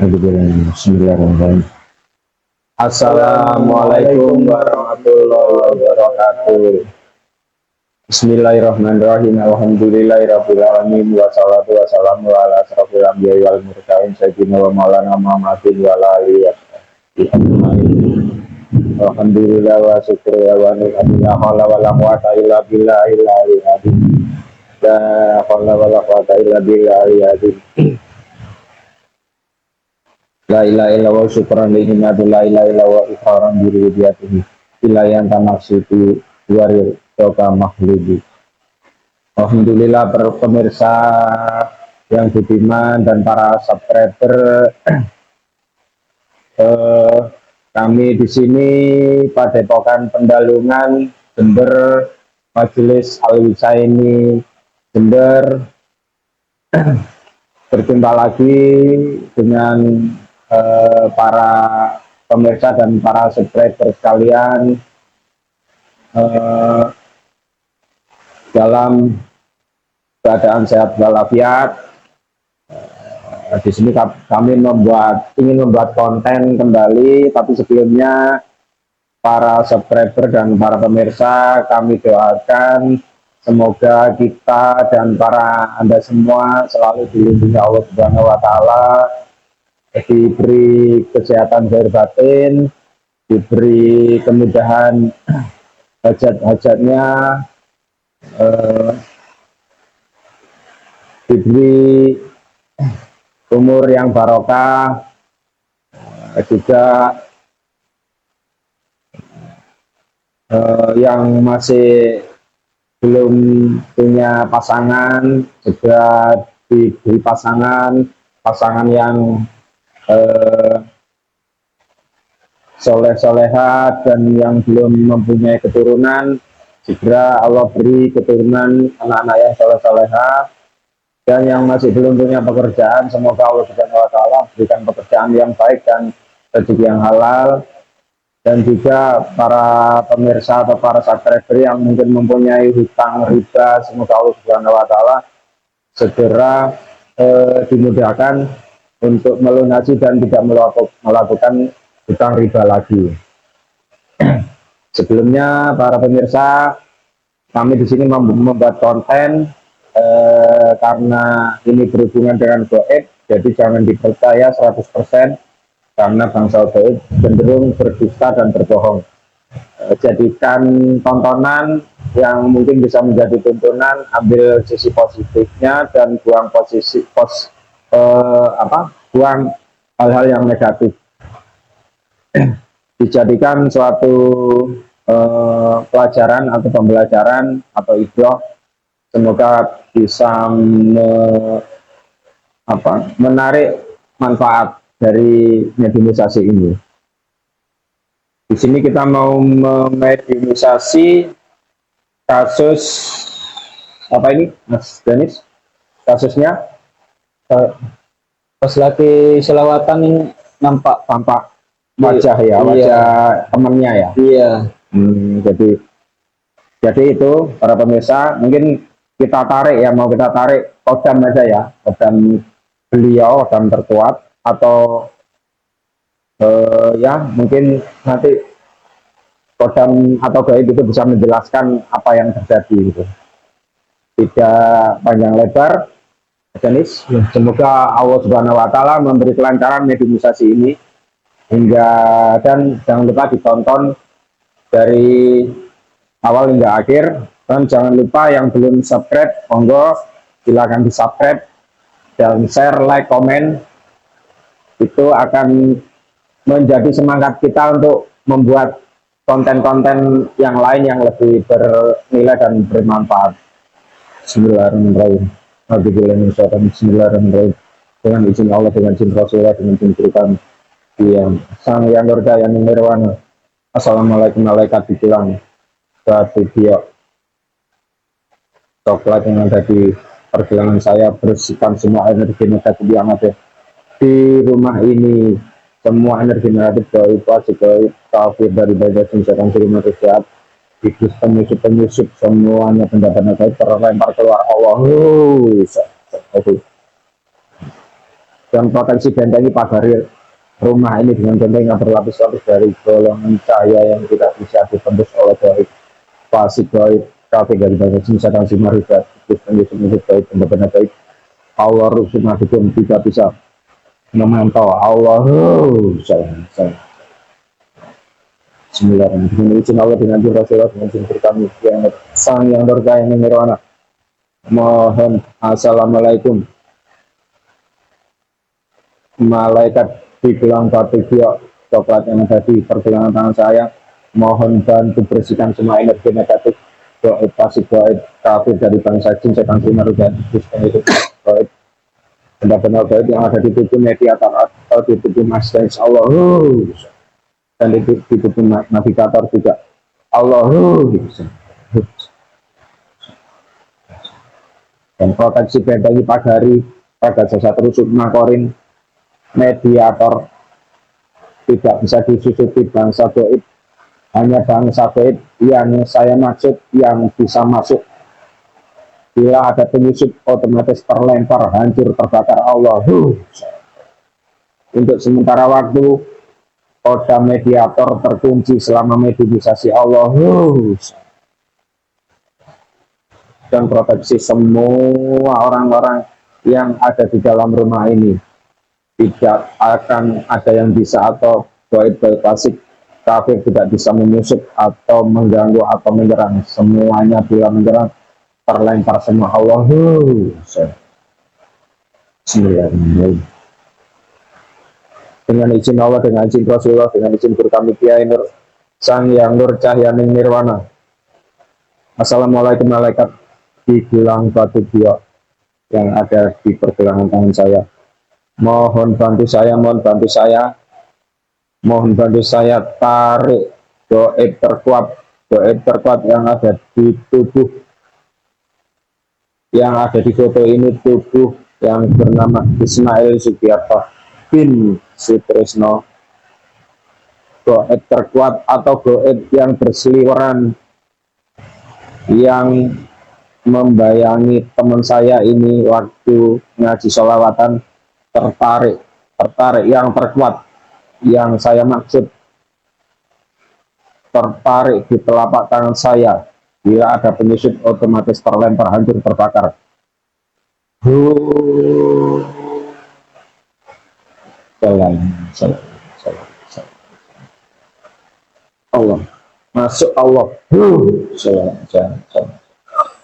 Bismillahirrahmanirrahim. Assalamualaikum warahmatullahi wabarakatuh. Bismillahirrahmanirrahim. Alhamdulillahirabbil alamin wassalatu wassalamu ala asrofil anbiya'i wal mursalin sayyidina wa maulana Muhammadin wa ala alihi ajmain. Alhamdulillah wa syukru wa ni'matillah wala wala quwata illa billahil aliyyil azim. La haula wala quwata illa billahil azim. La ilaha illallah syukran li ni'matil la ilaha illallah ikhram bi rububiyatihi ilayan tamaksudi waril toka makhluki. Alhamdulillah pemirsa yang budiman dan para subscriber, kami di sini Padepokan Pendalungan Jember, Majelis Al-Husaini Jember, berjumpa lagi dengan para pemirsa dan para subscriber sekalian dalam keadaan sehat walafiat. Di sini kami ingin membuat konten kembali, tapi sebelumnya para subscriber dan para pemirsa kami doakan semoga kita dan para Anda semua selalu dilindungi Allah Subhanahu wa taala, diberi kesehatan zahir batin, diberi kemudahan hajat-hajatnya, diberi umur yang barokah, juga yang masih belum punya pasangan juga diberi pasangan yang soleh-soleha, dan yang belum mempunyai keturunan segera Allah beri keturunan anak-anak yang soleh-soleha, dan yang masih belum punya pekerjaan semoga Allah Subhanahu wa taala berikan pekerjaan yang baik dan rezeki yang halal. Dan juga para pemirsa atau para subscriber yang mungkin mempunyai hutang riba, semoga Allah Subhanahu wa taala segera dimudahkan untuk melunasi dan tidak melakukan hutang riba lagi. Sebelumnya para pemirsa, kami di sini membuat konten karena ini berhubungan dengan gaib, jadi jangan dipercaya 100% karena bangsa gaib cenderung berdusta dan berbohong. Jadikan tontonan yang mungkin bisa menjadi tuntunan, ambil sisi positifnya dan buang buang hal-hal yang negatif. Dijadikan suatu pelajaran atau pembelajaran atau ibroh, semoga bisa menarik manfaat dari mediumisasi ini. Di sini kita mau memediumisasi kasus apa ini, Mas Denis? Kasusnya pas lagi selawatan ini nampak wajah ya, wajah temannya ya. Iya. Jadi itu para pemirsa, mungkin kita tarik ya, mau kita tarik kodam aja ya, kodam beliau, kodam terkuat, atau ya mungkin nanti kodam atau gaib itu bisa menjelaskan apa yang terjadi gitu. Tidak panjang lebar, Denis, semoga Allah Subhanahu wa taala memberi kelancaran mediumisasi ini hingga, dan jangan lupa ditonton dari awal hingga akhir, dan jangan lupa yang belum subscribe monggo silakan di subscribe dan share, like, komen. Itu akan menjadi semangat kita untuk membuat konten-konten yang lain yang lebih bernilai dan bermanfaat. Bismillahirrahmanirrahim. Bismillahirrahmanirrahim. Dengan izin Allah, dengan izin Rasulullah, dengan izin Tuhan yang sang yang nurga yang nirwana. Assalamualaikum malaikat dibilang suatu dia coklat yang ada di pergelangan saya, bersihkan semua energi negatif yang ada di rumah ini, semua energi negatif gaib, gaib, kafir dari badan setan rumah sehat, iblis penyusup semuanya pendapat gaib terlempar keluar Allah. dan proteksi bentengi pagari rumah ini dengan benteng yang berlapis-lapis dari golongan cahaya yang tidak bisa ditembus oleh gaib, fasik gaib, kafir dari bahasa jin, setan, simar, hidayat, terus penyusup gaib, benda-benda gaib. Allah rusuk madhum tidak bisa memantau. Allah saya. Bismillahirrahmanirrahim. Izin Allah dengan izin Rasulullah dengan izin kami yang sang yang berkah yang nirwana. Mohon assalamualaikum. Malaikat di gelang batu giok coklat yang ada di pergelangan tangan saya. Mohon bantu bersihkan semua energi negatif. Gaib, pasif, gaib, kafir dari bangsa jin, setan, simar, dan itu gaib. Benda-benda gaib yang ada di tubuh mediator atau di tubuh mas dan Allah. Dan itu tubuh navigator juga Allah dan proteksi bentengi pagari pada jasa rusuk makorin mediator tidak bisa disusupi bangsa gaib, hanya bangsa gaib yang saya maksud yang bisa masuk. Bila ada penyusup otomatis terlempar, hancur, terbakar Allah. Untuk sementara waktu koda mediator terkunci selama mediasi Allah dan proteksi semua orang-orang yang ada di dalam rumah ini. Tidak akan ada yang bisa atau gaib-gaib fasik kafir tidak bisa menyusup atau mengganggu atau menyerang. Semuanya bila menyerang terlempar semua Allah. Bismillahirrahmanirrahim. Dengan izin Allah, dengan izin Rasulullah, dengan izin guru kami Kiai Nur Sang Yang Nur Cahyaning Nirwana. Assalamualaikum malaikat di gelang batu giok yang ada di pergelangan tangan saya. Mohon bantu saya, mohon bantu saya, mohon bantu saya tarik gaib terkuat yang ada di tubuh, yang ada di foto ini, tubuh yang bernama Ismail Sugiarto bin Sutrisno. Gaib terkuat atau gaib yang berseliweran yang membayangi teman saya ini waktu ngaji sholawatan, tertarik yang terkuat yang saya maksud tertarik di telapak tangan saya. Bila ada penyusup otomatis terlempar, hancur, terbakar. Salam. Allah masuk Allah.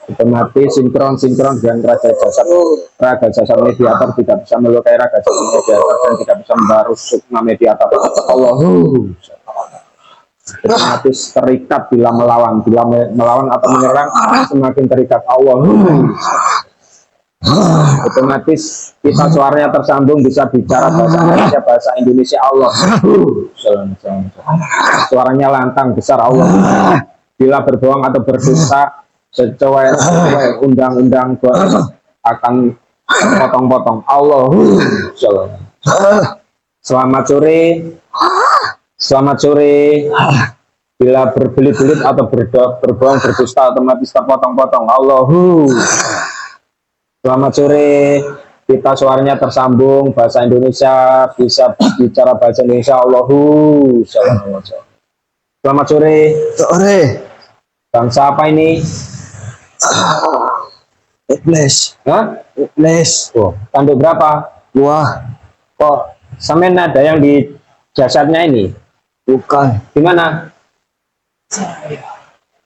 Otomatis sinkron dengan raga jasad mediator tidak bisa melukai raga jasad mediator dan tidak bisa membaru sukma mediator Allah. Otomatis terikat bila melawan atau menyerang, semakin terikat Allah. Otomatis kita suaranya tersambung, bisa bicara bahasa Indonesia Allah. Suaranya lantang besar Allah. Bila berbohong atau berdosa sesuai undang-undang akan potong-potong Allah. Selamat sore. Bila berbelit-belit atau berbohong berdusta otomatis terpotong-potong Allah. Selamat sore, kita suaranya tersambung bahasa Indonesia, bisa bicara bahasa Indonesia. Allahu. Selamat sore. Bangsa apa ini? Iblis. Hah? Iblis. Oh, tanduk berapa? Wah, Kok semen ada yang di jasadnya ini? bukan Di mana? saya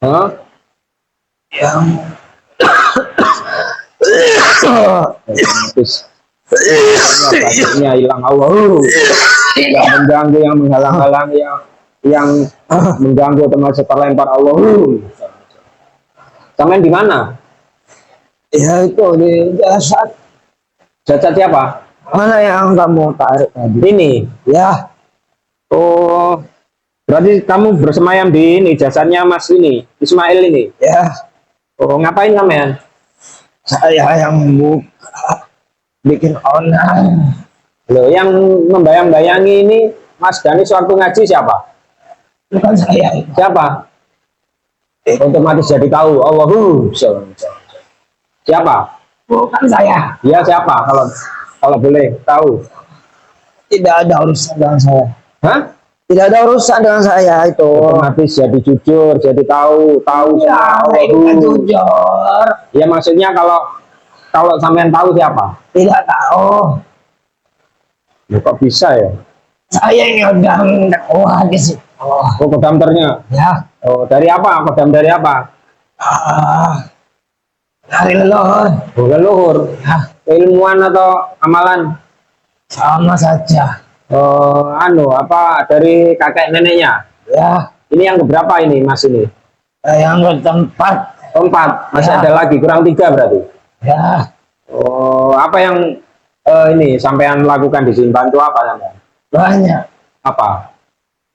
Hah? yang Batiknya hilang Allah. Yang mengganggu, yang menghalang-halangi, yang mengganggu otomatis terlempar Allah. Sampai di mana? ya itu di jasad. Jasad siapa? Mana yang kamu tarik tadi? Ini. Ya, Oh, berarti kamu bersemayam di ini, jasadnya Mas ini, Ismail ini. ya, Oh, ngapain sampean? saya yang bikin onar. Loh, yang membayang-bayangi ini Mas Dani waktu ngaji siapa? Bukan saya. Siapa? Otomatis jadi tahu. Allahu. Siapa? Bukan saya. Dia siapa? Kalau kalau boleh tahu? Tidak ada urusan dengan saya. Hah? Tidak ada urusan dengan saya itu. Otomatis jadi jujur, jadi tahu Ya, semua. itu kan jujur. Ya maksudnya kalau sampean tahu siapa? Tidak tahu. Ya, kok bisa ya? Saya ini udah dakwah di situ. Oh, kodamternya. Ya. Oh, dari apa? Kodam dari apa? Dari leluhur. Oh, leluhur. Ya, Ilmuwan atau amalan? sama saja. Oh, apa dari kakek neneknya? Ya, Ini yang keberapa ini, Mas ini? yang bertempat. Oh, 4. Masih Ya. ada lagi, kurang 3 berarti. Ya, Oh, apa yang ini sampean lakukan di sini? Bantu apa sampean? banyak. Apa?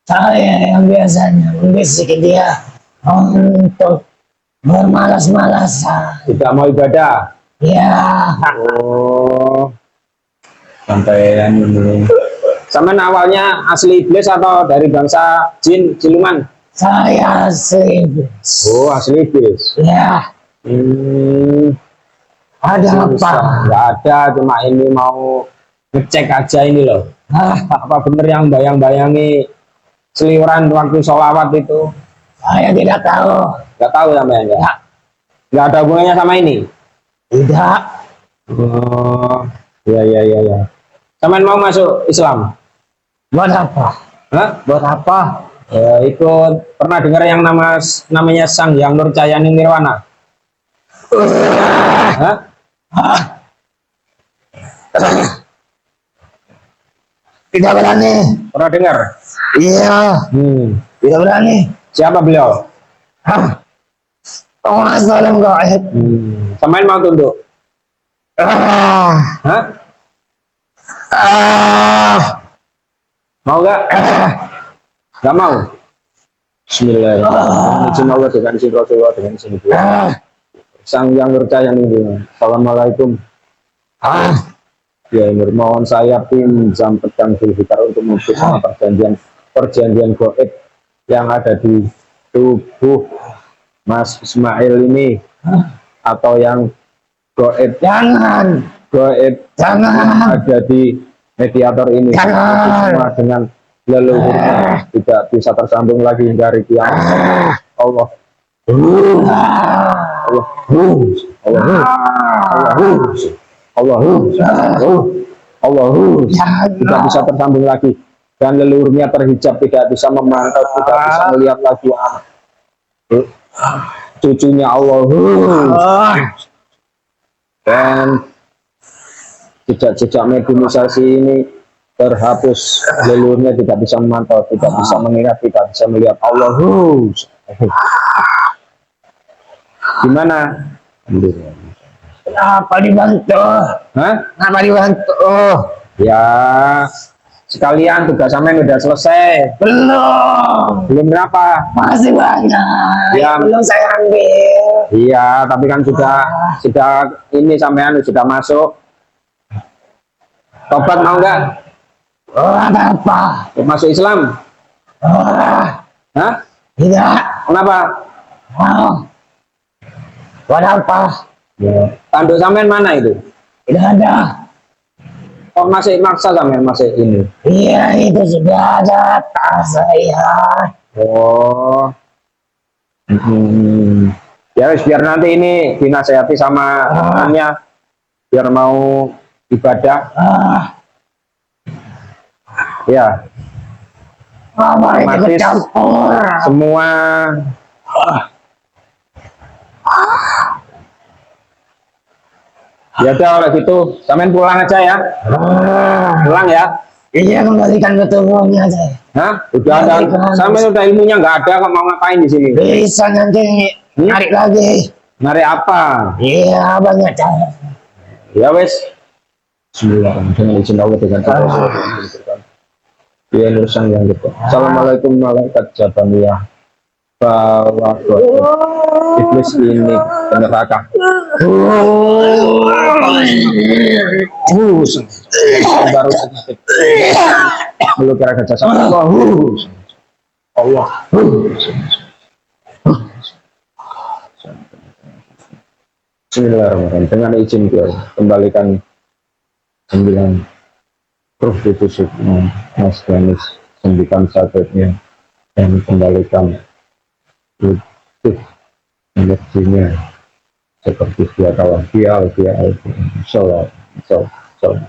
Saya yang biasanya membisiki dia untuk bermalas-malasan. Tidak mau ibadah? Ya, Oh, sampean ini. Sampean awalnya asli iblis atau dari bangsa jin, siluman? saya asli. Oh, asli iblis. Ya, Hmm, ada apa? Nggak ada, cuma ini mau ngecek aja ini loh. Ah, Apa bener yang bayang-bayangi seliuran waktu sholawat itu? saya tidak tahu. Nggak tahu sampean ya? Ya, Nggak ada hubungannya sama ini? tidak. Oh, ya. Sampean mau masuk Islam? Buat apa? Hah? Buat apa? Ikut pernah dengar yang namanya Sang Hyang Nurcayani Nirwana? Hah? Tidak berani. Pernah dengar? Iya, tidak berani. Siapa beliau? Allah salam gaib. Sampean mau tunduk? Ah, Hah? ah, Mau nggak? Nggak mau? Bismillahirrahmanirrahim. Izin Allah dengan izin Rasulullah dengan izin Ibu. Sang Yang Nurcayani ini. Assalamualaikum. Ya, mohon saya pinjam pedang Zulfikar untuk memutus sama perjanjian goib yang ada di tubuh Mas Ismail ini, atau yang goib jangan, yang ada di mediator ini. Jangan. Itu semua dengan leluhurnya tidak bisa tersambung lagi hingga hari kiamat. Allah. Allah. Tidak bisa tersambung lagi, dan leluhurnya terhijab, tidak bisa memantau, tidak bisa melihat lagi cucunya Allah, dan jejak-jejak mediumisasi ini terhapus, leluhurnya tidak bisa memantau, tidak bisa mengingat, tidak bisa melihat Allah. Gimana? Kenapa dibantu? Hah? Kenapa dibantu? Ya, sekalian tugas sampean udah selesai. Belum berapa? Masih banyak. Ya. Belum saya ambil. Iya, tapi kan sudah ini sampean sudah masuk. Tobat mau nggak? Ada apa? Masuk Islam? Hah? Tidak. Kenapa? Buat apa? Ya. Tanduk sampean mana itu? Tidak ada. Kok masih maksa sampean masih ini? Iya, itu sudah ada tas saya. Oh. Ya wis, biar nanti ini dinasehati sama temannya biar mau ibadah. Ya, Mama itu otomatis campur. semua ya udah, kalau gitu sampean pulang aja ya. Pulang ya. Iya, kembalikan ke tubuhnya saya. Hah? Udah ada, sampean udah ilmunya nggak ada, kok mau ngapain di sini? Bisa nanti narik lagi. Narik apa? Iya, banyak cara. Ya wes. Bismillahirrahmanirrahim. Dengan izin Allah dengan ya urusan yang gitu. Assalamualaikum malaikat jabaniyah. Bawa iblis ini ke neraka. Baru sedikit melukar kaca sama Allah. Bismillahirrahmanirrahim. Dengan izin Tuhan, kembalikan 9 terus ditusuknya Mas Danis, sembuhkan sakitnya dan kembalikan utuh energinya seperti dia kawan dia sholat sholat.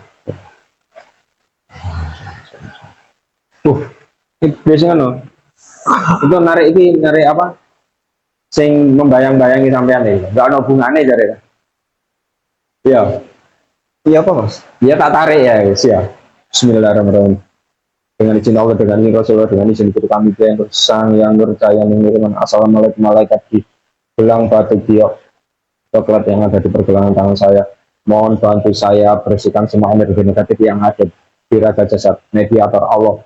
Itu biasanya no, itu narik apa? Sing membayang-bayangi sampean nih, nggak ada hubungannya jadi. Iya, iya apa mas? Iya tak tarik ya guys ya. Bismillahirrahmanirrahim. Dengan izin Allah, dengan izin Rasulullah, dengan izin guru kami yang bersang, yang percaya mengirimkan assalamualaikum malaikat di gelang batu giok coklat yang ada di pergelangan tangan saya. Mohon bantu saya bersihkan semua energi negatif yang ada di raga jasad mediator Allah.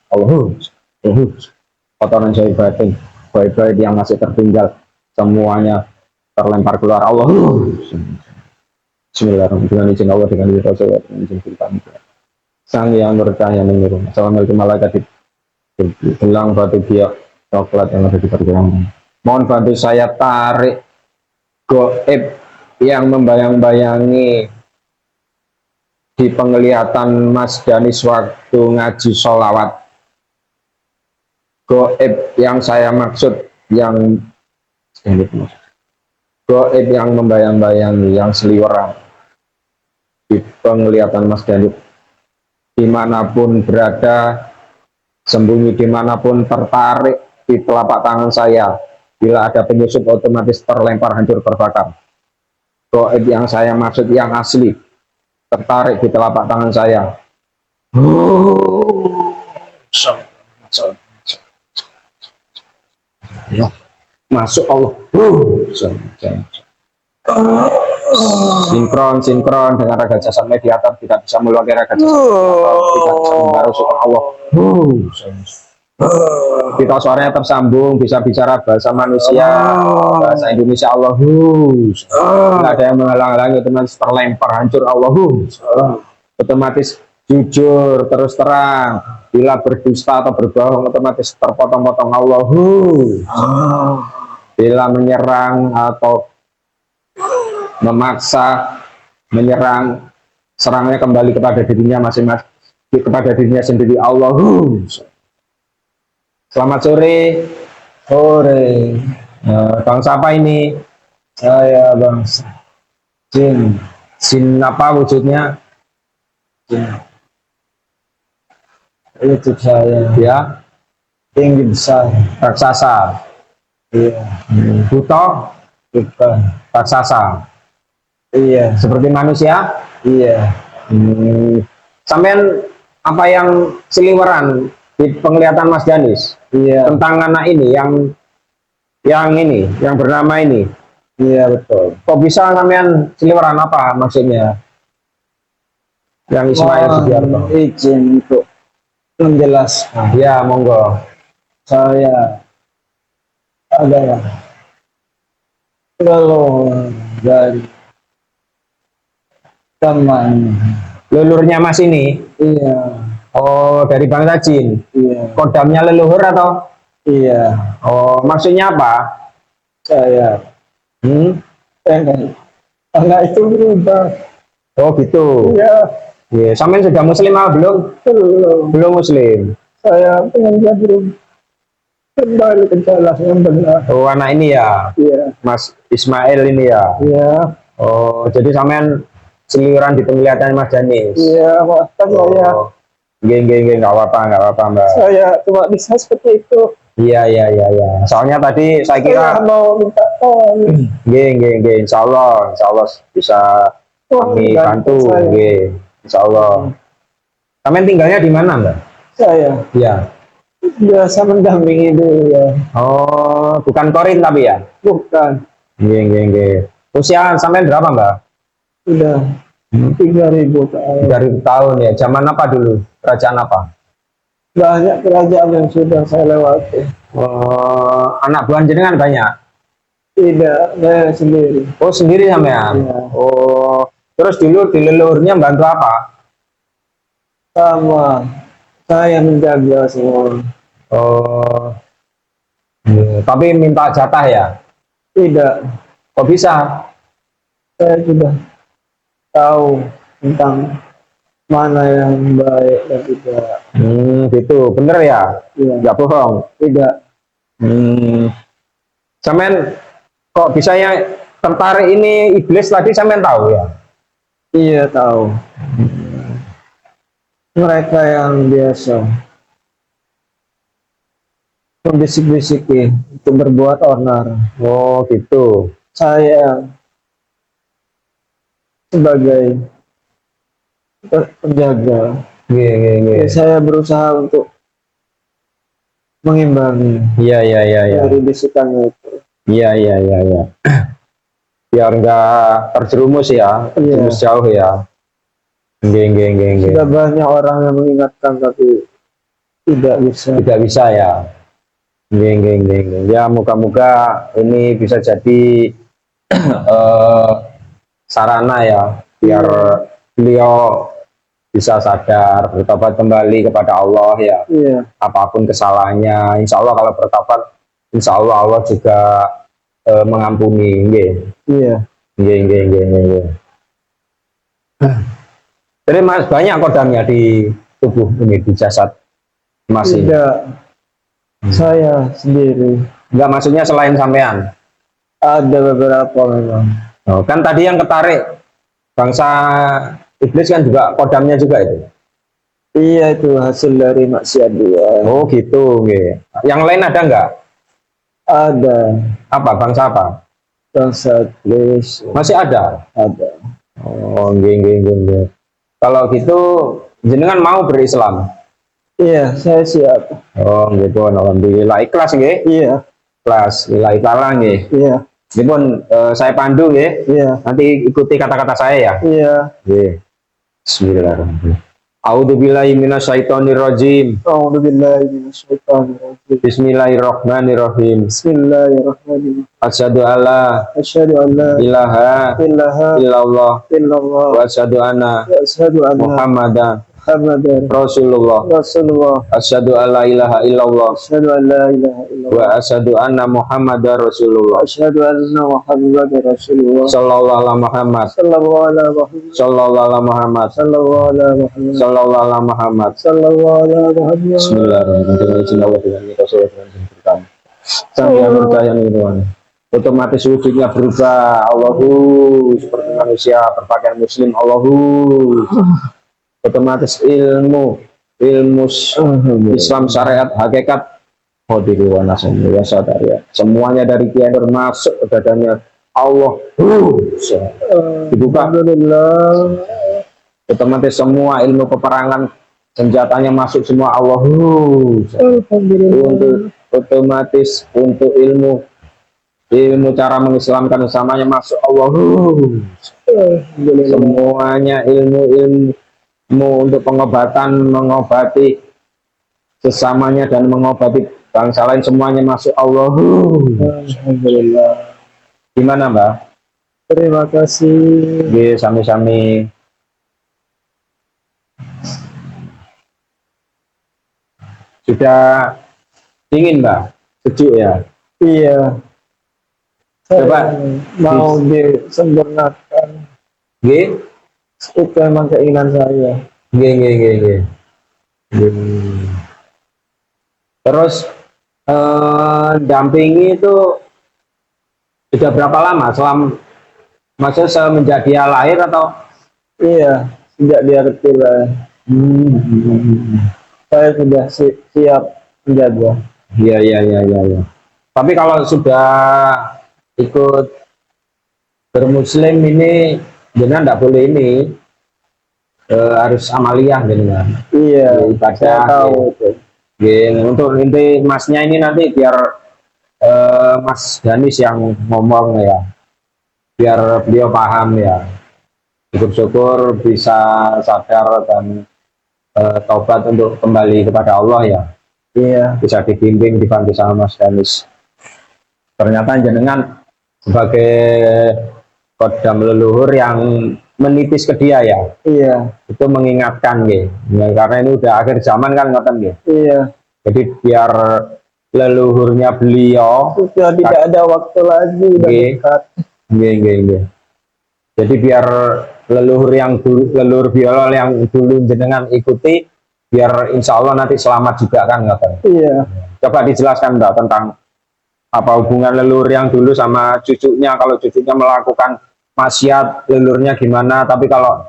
Allah, kotoran saya batin, baik-baik yang masih tertinggal semuanya terlempar keluar Allah. Bismillahirrahmanirrahim. Dengan izin Allah, dengan izin Rasulullah, dengan izin guru kami. Sang yang bercahaya mengirim assalamualaikum malaikat di gelang batu giok coklat yang ada di pergelangan. Mohon bantu saya tarik goib yang membayang-bayangi di penglihatan Mas Danis waktu ngaji sholawat. Goib yang saya maksud yang goib yang membayang-bayangi, yang seliweran di penglihatan Mas Danis, dimanapun berada, sembunyi dimanapun, tertarik di telapak tangan saya. Bila ada penyusup otomatis terlempar, hancur, terbakar. Goib yang saya maksud yang asli tertarik di telapak tangan saya. Masuk Allah. Sinkron dengan raga jasad mediator, tidak bisa meluangkan raga jasad mediator, tidak bisa membarusuk Allah. Kita suaranya tersambung, bisa bicara bahasa manusia, bahasa Indonesia Allah. Tidak ada yang menghalang-halangi, otomatis terlempar, hancur Allah. Otomatis jujur, terus terang. Bila berdusta atau berbohong, otomatis terpotong-potong Allah. Bila menyerang atau memaksa menyerang, serangnya kembali kepada dirinya masing-masing, kepada dirinya sendiri Allah. Selamat sore. Sore. Bang siapa ini? Saya bangsa Jin. Jin apa wujudnya? Jin. Wujud saya. Ya. Tinggi besar. Raksasa. Iya. Buto. Bukan. Raksasa. Iya. Seperti manusia? Iya. Sampean apa yang seliweran di penglihatan Mas Danis? Iya. Tentang anak ini yang bernama ini. Iya betul. Kok bisa sampean seliweran, apa maksudnya? Yang Ismail Sugiarto. Izin untuk menjelaskan. Ya monggo. Saya adalah kalau dari teman leluhurnya Mas ini. Iya. Oh, dari bangsa Jin. Iya. Kodamnya leluhur atau? Iya. Oh, maksudnya apa? Saya pengen anak itu berubah. Oh, gitu. Iya. Iya. Sampai sudah muslim apa belum? Belum. Belum muslim. Saya pengen dia berubah, kembali ke jalan yang benar. Oh, anak ini ya? Iya. Mas Ismail ini ya? Iya. Oh, jadi sampean seliuran di penglihatan Mas Danis? Iya, Mas. Saya nggak apa-apa Mbak. Saya cuma bisa seperti itu. Iya. Soalnya tadi saya kira mau minta tolong. Insya Allah bisa kami bantu. Insya Allah. Kalian tinggalnya di mana Mbak? Saya. Iya. Biasa mendampingi dulu ya. Oh, bukan korin tapi ya? Bukan. Usia sampai berapa Mbak? Udah 3.000 tahun. 3.000 tahun ya. Zaman apa dulu? Kerajaan apa? Banyak kerajaan yang sudah saya lewati. Oh, anak buah jenengan banyak? Tidak, saya sendiri. Oh, sendiri sampean? Ya. Oh, terus dulu di leluhurnya bantu apa? Sama, saya menjaga semua. Oh, tapi minta jatah ya? Tidak. Kok bisa? Saya sudah tahu tentang mana yang baik dan tidak. Gitu, bener ya? Iya, Nggak bohong. tidak. Sampean kok bisa ya tertarik ini iblis tadi sampean tahu ya? Iya tahu. Mereka yang biasa membisik-bisiki untuk berbuat onar. Oh gitu. Saya sebagai penjaga, saya berusaha untuk mengimbangi Iya iya iya iya. dari bisikannya itu. Iya iya iya iya. Biar nggak terjerumus ya, terjerumus jauh ya. Nggih. Sudah banyak orang yang mengingatkan tapi tidak bisa. Tidak bisa ya. Nggih. Ya moga-moga ini bisa jadi sarana ya biar beliau bisa sadar bertobat kembali kepada Allah ya. Iya. Apapun kesalahannya, insya Allah kalau bertobat, insya Allah Allah juga mengampuni. Nggih. Iya. Nggih. Jadi mas banyak kodamnya di tubuh ini, di jasad mas ini. Tidak. Saya sendiri. Enggak, maksudnya selain sampean. Ada beberapa memang. Oh, kan tadi yang ketarik bangsa iblis kan juga kodamnya juga itu. Iya, itu hasil dari maksiat dia. Oh gitu, nggih. Yang lain ada enggak? Ada. Apa bangsa apa? Bangsa iblis. Masih ada? Ada. Oh, nggih. Kalau gitu jenengan mau berislam? Iya, saya siap. Oh, gitu. Alhamdulillah ikhlas nggih. Iya. Ikhlas, lillahi ta'ala nggih. Iya. Ini pun saya pandu nggih. Iya. Nanti ikuti kata-kata saya ya. Iya. Nggih. Bismillahirrahmanirrahim. A'udzubillahi minasyaitonirrajim. A'udzubillahi minasyaitonirrajim. Bismillahirrahmanirrahim. Bismillahirrahmanirrahim. Asyhadu alla Asyhadu an la ilaha ilaha illallah illallah wa asyhadu anna wa asyhadu anna Muhammadan Muhammadar Rasulullah. Rasulullah. Asyhadu alla ilaha illallah Asyhadu an la ilaha illallah. wa asyhadu anna Muhammadar Rasulullah. Asyhadu anna Muhammadar Rasulullah. Sallallahu ala Muhammad. Sallallahu ala Muhammad. Sallallahu ala Muhammad. Sallallahu ala Muhammad. Sallallahu ala Muhammad. Sallallahu ala Muhammad. Bismillahirrahmanirrahim. Sampai percaya ini otomatis wujudnya berubah. Allahu seperti manusia berpakaian muslim. Allahu otomatis ilmu Islam syariat hakikat semuanya dari Kiai Nur masuk ke dadanya Allah. Dibuka. Alhamdulillah. Otomatis semua ilmu peperangan senjatanya masuk semua Allah. Alhamdulillah. Otomatis untuk ilmu cara mengislamkan sesamanya masuk Allah. Semuanya ilmu untuk pengobatan, mengobati sesamanya dan mengobati bangsa lain semuanya masuk Allah. Alhamdulillah. Gimana Mbak? Terima kasih. Oke, sami-sami. Sudah dingin Mbak? Sejuk ya? Iya. Coba mau disempurnakan. G, Itu memang keinginan saya. G. Terus dampingi itu sudah berapa lama? Maksudnya semenjak dia lahir atau? Iya, sejak dia kecil saya sudah siap menjaga. Iya. Tapi kalau sudah ikut bermuslim ini jangan tidak boleh ini harus amaliyah dengan Iya, ibadah. saya tahu itu. Untuk inti masnya ini nanti biar Mas Danis yang ngomong ya, biar beliau paham ya. Syukur-syukur bisa sadar dan taubat untuk kembali kepada Allah ya. Iya. Bisa dibimbing, dibantu sama Mas Danis. Ternyata jenengan sebagai kodam leluhur yang menitis ke dia ya. Iya. Itu mengingatkan ya, karena ini udah akhir zaman kan ngoten ya. Iya. Jadi biar leluhurnya beliau Sudah tidak ada waktu lagi, udah Nggih. dekat. Nggih. Jadi biar leluhur yang dulu, leluhur biolol yang dulu jenengan ikuti, biar insya Allah nanti selamat juga kan, ngoten. Iya. Coba dijelaskan Mbak tentang apa hubungan leluhur yang dulu sama cucunya, kalau cucunya melakukan maksiat, leluhurnya gimana, tapi kalau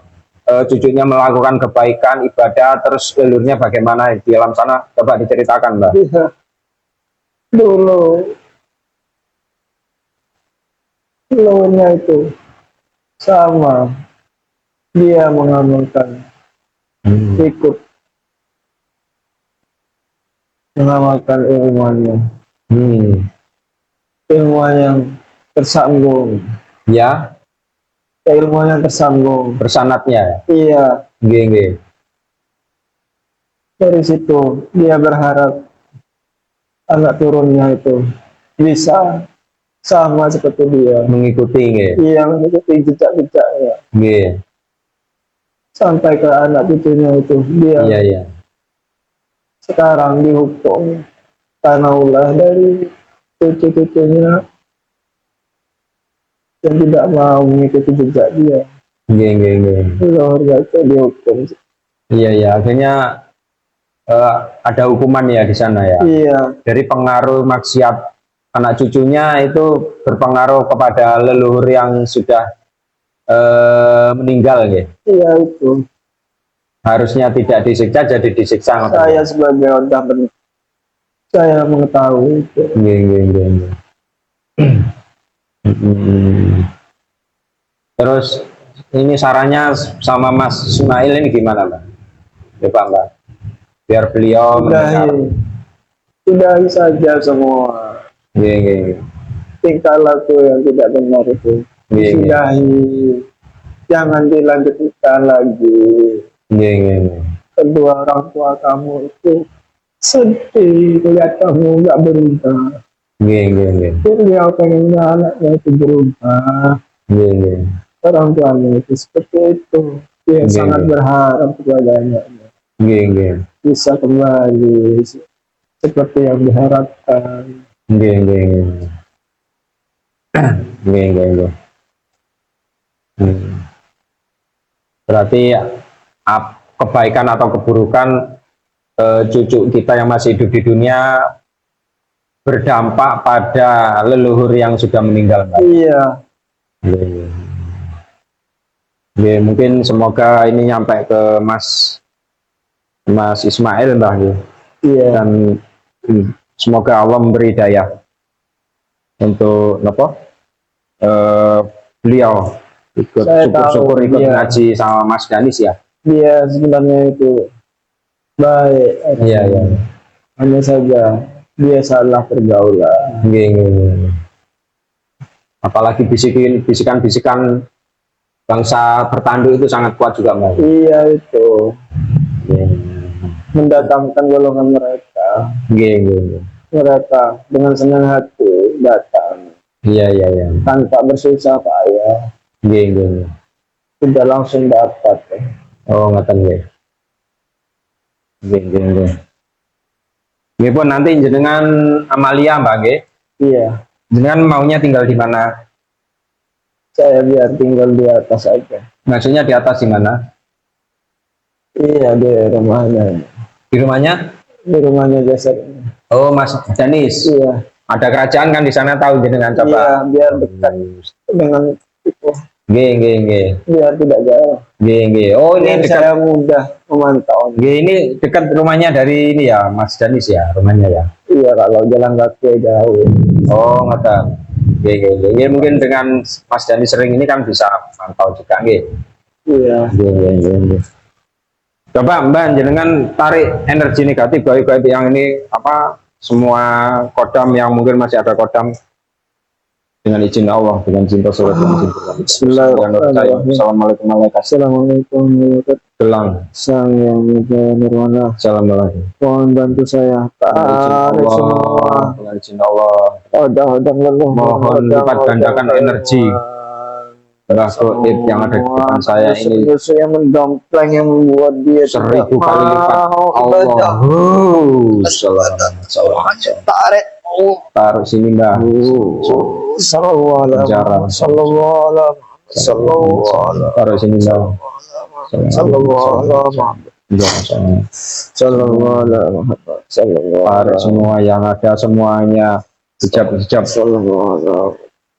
cucunya melakukan kebaikan, ibadah, terus leluhurnya bagaimana di alam sana, coba diceritakan Mbak. Iya. Dulu leluhurnya itu sama, dia mengamalkan, ikut mengamalkan ilmuannya, ilmuwan yang tersambung, Ya, ilmuwan yang tersambung. bersanatnya. Iya, Nggih. dari situ dia berharap anak turunnya itu bisa sama seperti dia. Mengikuti nggih. Iya, mengikuti jejak-jejaknya Nggih. sampai ke anak cucunya itu. Dia Iya. sekarang dihukum karena ulah dari cucu-cucunya yang tidak mau mengikuti jejak dia. Nggih. Leluhurnya itu dihukum. Iya, akhirnya ada hukuman ya di sana ya. Iya, Dari pengaruh maksiat anak cucunya itu berpengaruh kepada leluhur yang sudah meninggal ya. iya itu. Harusnya tidak disiksa jadi disiksa. Saya sebagai orang saya mengetahui itu. Nggih. Terus ini sarannya sama Mas Ismail ini gimana Mbak? Coba Mbak, biar beliau mendengar. Sudahi saja semua Nggih. tingkah laku yang tidak benar itu. Nggih. Sudahi, jangan dilanjutkan lagi. Nggih. Kedua orang tua kamu itu sedih lihat kamu nggak berubah. Nggih. Beliau pengennya anaknya itu berubah. Nggih. Orang tuanya itu seperti itu. Dia Nggih. sangat berharap kepada anaknya Nggih. bisa kembali seperti yang diharapkan. Nggih. Berarti kebaikan atau keburukan cucu kita yang masih hidup di dunia berdampak pada leluhur yang sudah meninggal Mbak. Iya, Nggih, mungkin semoga ini nyampe ke Mas Ismail Mbak. iya. Dan semoga Allah memberi daya untuk beliau ikut Saya syukur-syukur tahu ikut dia. ngaji sama Mas Danis ya. Dia sebenarnya itu baik. Iya. Hanya saja dia salah pergaulan. Nggih. Apalagi bisikan-bisikan bangsa bertanduk itu sangat kuat juga Mbak. Iya itu Nggih. mendatangkan golongan mereka. Nggih. Mereka dengan senang hati datang Iya. tanpa bersusah payah. Nggih. Tidak langsung dapat. Oh, ngoten nggih. Nggih. Nggih pun nanti jenengan Amalia Mbak nggih. Iya, Jenengan maunya tinggal di mana? saya biar tinggal di atas aja. Maksudnya di atas di mana? Iya, di rumahnya. Di rumahnya? Di rumahnya Jasad. Oh, Mas Danis. Iya, Ada kerajaan kan di sana, tahu jenengan iya, coba. biar dekat dengan itu. Nggih. Biar tidak jauh. Nggih. Oh, Biar ini saya dekat. mudah memantau. Nggih, ini dekat rumahnya dari ini ya, Mas Danis ya, rumahnya ya. Iya, kalau jalan kaki jauh. Oh, ngoten. Nggih. Mungkin dengan Mas Danis sering ini kan bisa mantau juga nggih. Iya, Nggih. Coba Mbak jenengan tarik energi negatif gaib-gaib yang ini semua kodam yang mungkin masih ada kodam dengan izin Allah, dengan cinta surat dan izin Tuhan. Bismillahirrahmanirrahim. Assalamualaikum warahmatullahi wabarakatuh. Assalamualaikum warahmatullahi Gelang. Sang yang mulia nirwana. Assalamualaikum. Mohon bantu saya. Tarik semua. Dengan izin Allah. Odang leluhur. Mohon lipat gandakan energi. Mbah Goib yang ada di depan saya ini Dosa yang mendompleng yang membuat dia 1000 kali lipat. Allah. Tarik. Taruh sini Mbah. Sallallahu alaihi Jarang. Sallallahu alaihi Sallallahu Taruh sini lah. Sallallahu Iya, sama. Sallallahu Tarik semua yang ada semuanya. Hijab-hijab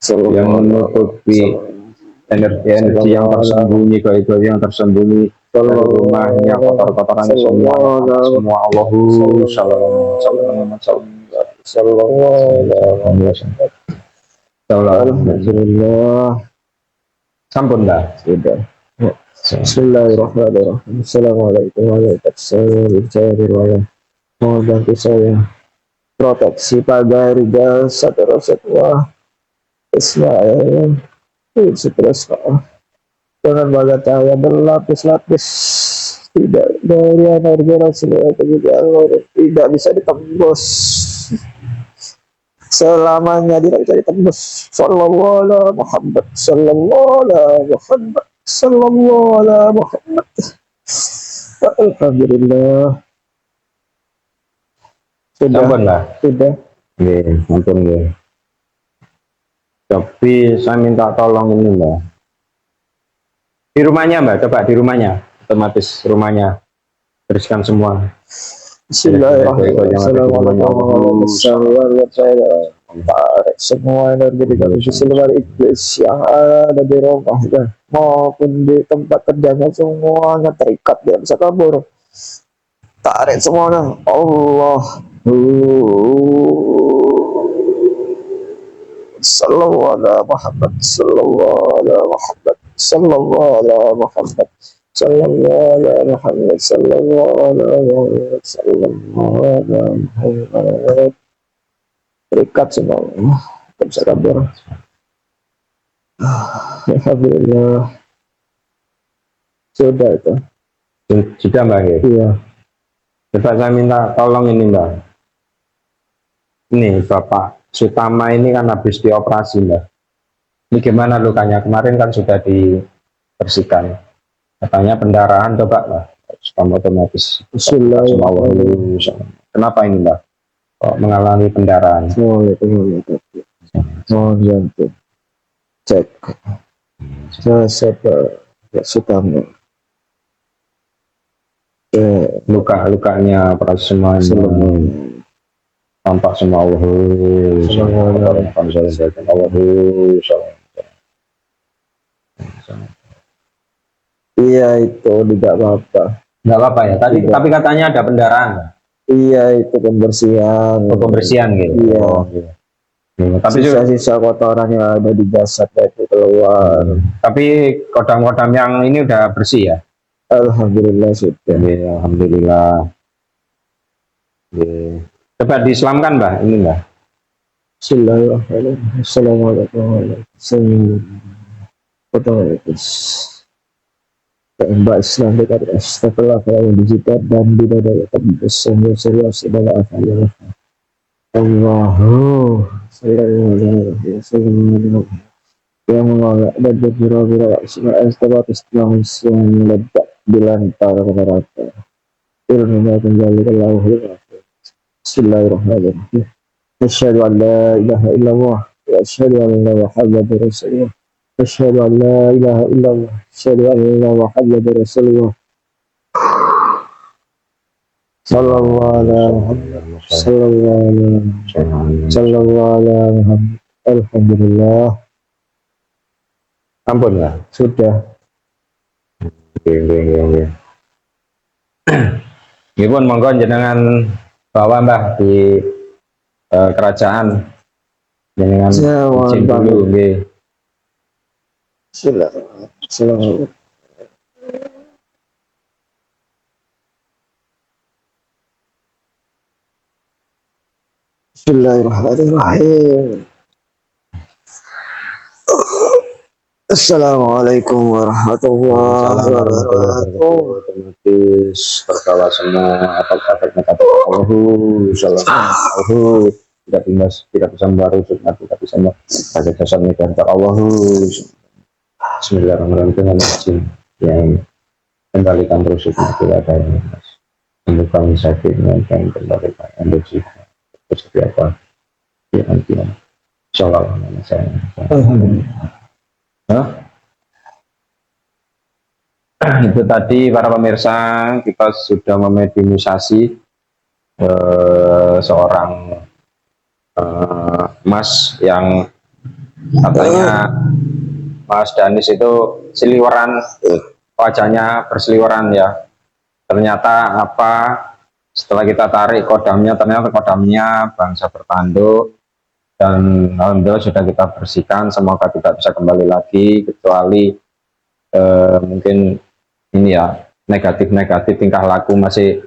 yang menutupi energi-energi yang tersembunyi, gaib-gaib yang tersembunyi dari rumahnya, kotor-kotorannya semua Allahu salam Alhamdulillah. sampun dah Sudah. Bismillahirrahmanirrahim. Assalamualaikum warahmatullahi wabarakatuh. Mohon bantu saya proteksi pagar Rijal Satria Satwa Ismail Sutras dengan bagataya berlapis-lapis, tidak dari energi Rasulullah tidak bisa ditembus selamanya, tidak bisa ditembus. Sallallahu alaihi Muhammad, sallallahu alaihi Muhammad, sallallahu alaihi Muhammad. Alhamdulillah. sampun lah Sudah. nggih sampun nggih. Tapi saya minta tolong ini Mbak, di rumahnya Mbak, coba di rumahnya, otomatis rumahnya bersihkan semua. Bismillahirrahmanirrahim. Semua energi di seluruh iblis yang ada di rumahnya maupun di tempat kerjanya semuanya terikat, dia bisa kabur. Tarik semuanya. Allah. Sallallahu alaihi Muhammad, sallallahu alaihi Muhammad, sallallahu alaihi Muhammad, sallallahu alaihi Muhammad, sallallahu alaihi Muhammad. Terikat semua, tidak bisa kabur. Alhamdulillah. Sudah itu. Sudah Mbak ya? Iya. Coba saya minta tolong ini Mbak. Ini Bapak Sutama ini kan habis dioperasi Mbak. Ini gimana lukanya? Kemarin kan sudah dibersihkan. Katanya pendarahan, coba Mbak. Sutama otomatis. Bismillahirrahmanirrahim. Kenapa ini Mbak? Kok mengalami pendarahan? Mohon bantu. Cek. Siapa? Sutama. Luka-lukanya operasi semuanya. Tampak semua Iya itu tidak apa-apa. nggak apa-apa ya. Tadi Tidak. tapi katanya ada pendarahan. Iya itu pembersihan. Pembersihan gitu. Iya. Oh, iya. Iya, tapi juga, Sisa-sisa kotoran yang ada di jasad itu keluar. tapi kodam-kodam yang ini udah bersih ya. Alhamdulillah sudah. Iya, alhamdulillah. Iya. Coba diislamkan Mbak, ini Mbak. Bismillahirrahmanirrahim. Assalamualaikum warahmatullahi wabarakatuh. Mbak Islam dekat astagfirullah kalau digital dan tidak ada tembus semua serius adalah afalnya. Allahu sallallahu yang menolak dan berbira-bira semua estabatus yang meledak di lantara neraka. Ilmunya kembali ke lauh. Bismillahirrahmanirrahim. Asyhadu an la ilaha illallah wa asyhadu anna Muhammadar Rasulullah. Asyhadu an la ilaha illallah. Asyhadu anna Muhammadar Rasulullah. Sallallahu alaihi Muhammad. Sallallahu alaihi Muhammad. Alhamdulillah. Ampun ya. Sudah. Oke. Ini pun monggo jenengan bawa Mbah di kerajaan. Jenengan Jawa izin dulu nggih. Bismillahirrahmanirrahim. Bismillahirrahmanirrahim. Assalamualaikum warahmatullahi wabarakatuh. Otomatis terbawa semua efek-efeknya kata Allahu Allahu tidak bisa membaru tidak bisa ada dasarnya kata Allahu. Bismillahirrahmanirrahim dengan izin yang kembalikan terus itu tidak ada yang sembuhkan sakit dengan yang kembalikan energi seperti apa ya nanti insyaallah saya Alhamdulillah. Hah? itu tadi para pemirsa, kita sudah memediumisasi seorang Mas yang katanya Mas Danis itu seliweran, wajahnya berseliweran ya. Ternyata apa, setelah kita tarik kodamnya, ternyata kodamnya bangsa bertanduk, dan alhamdulillah sudah kita bersihkan. Semoga tidak bisa kembali lagi, kecuali mungkin ini ya, negatif tingkah laku masih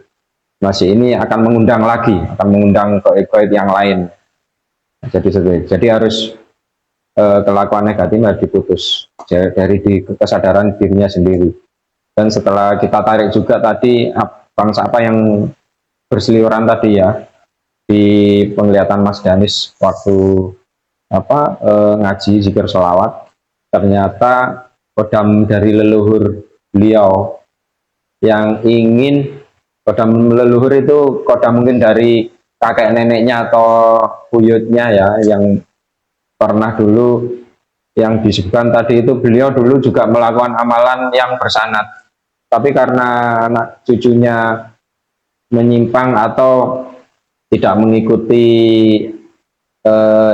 ini akan mengundang lagi, akan mengundang goib-goib yang lain. Jadi harus kelakuan negatif harus diputus dari kesadaran dirinya sendiri. Dan setelah kita tarik juga tadi bangsa apa yang berseliweran tadi ya, di penglihatan Mas Danis waktu ngaji zikir sholawat, ternyata kodam dari leluhur beliau yang ingin, kodam leluhur itu kodam mungkin dari kakek neneknya atau buyutnya ya, yang pernah dulu yang disebutkan tadi itu, beliau dulu juga melakukan amalan yang bersanad, tapi karena anak cucunya menyimpang atau tidak mengikuti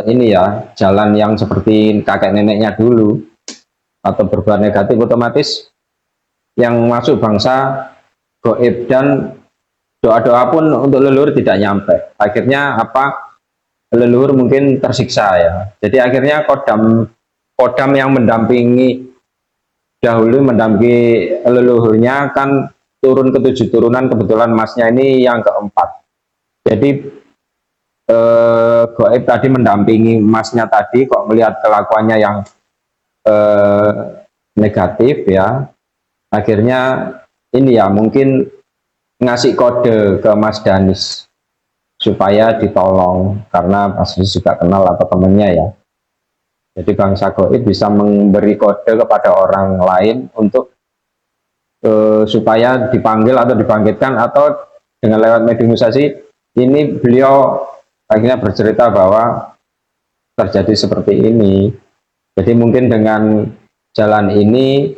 ini ya, jalan yang seperti kakek neneknya dulu, atau berbuat negatif, otomatis yang masuk bangsa goib, dan doa-doa pun untuk leluhur tidak nyampe. Akhirnya apa, leluhur mungkin tersiksa ya. Jadi akhirnya kodam yang mendampingi dahulu, mendampingi leluhurnya kan turun ke 7 turunan, kebetulan masnya ini yang keempat. Jadi goib tadi mendampingi masnya tadi, kok melihat kelakuannya yang negatif ya, akhirnya ini ya mungkin ngasih kode ke Mas Danis supaya ditolong, karena Mas Danis juga kenal atau temennya ya. Jadi bangsa goib bisa memberi kode kepada orang lain untuk supaya dipanggil atau dibangkitkan, atau dengan lewat mediumisasi ini beliau akhirnya bercerita bahwa terjadi seperti ini. Jadi mungkin dengan jalan ini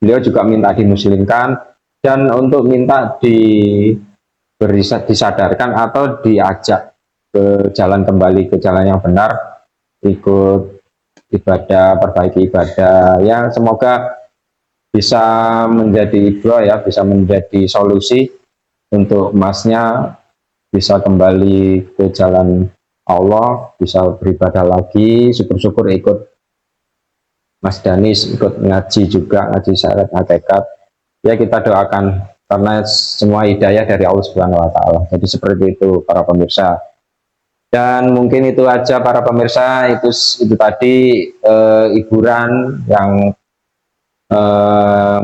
beliau juga minta dimuslimkan, dan untuk minta disadarkan atau diajak ke jalan, kembali ke jalan yang benar, ikut ibadah, perbaiki ibadah ya. Semoga bisa menjadi ibroh ya, bisa menjadi solusi untuk masnya bisa kembali ke jalan Allah, bisa beribadah lagi. Syukur-syukur ikut Mas Danis, ikut ngaji juga, ngaji syariat hakikat ya. Kita doakan, karena semua hidayah dari Allah Subhanahu wa Ta'ala. Jadi seperti itu para pemirsa, dan mungkin itu aja para pemirsa. Itu tadi hiburan yang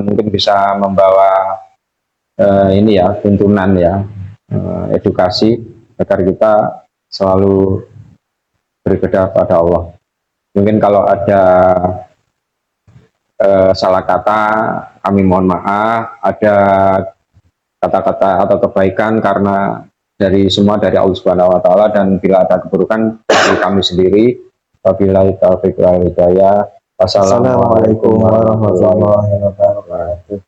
mungkin bisa membawa ini ya, tuntunan ya, edukasi agar kita selalu beribadah pada Allah. Mungkin kalau ada salah kata, kami mohon maaf. Ada kata-kata atau kebaikan karena semua dari Allah Subhanahu wa Ta'ala, dan bila ada keburukan dari kami sendiri. Wabillahi taufiq wal hidayah. Wassalamualaikum warahmatullahi wabarakatuh.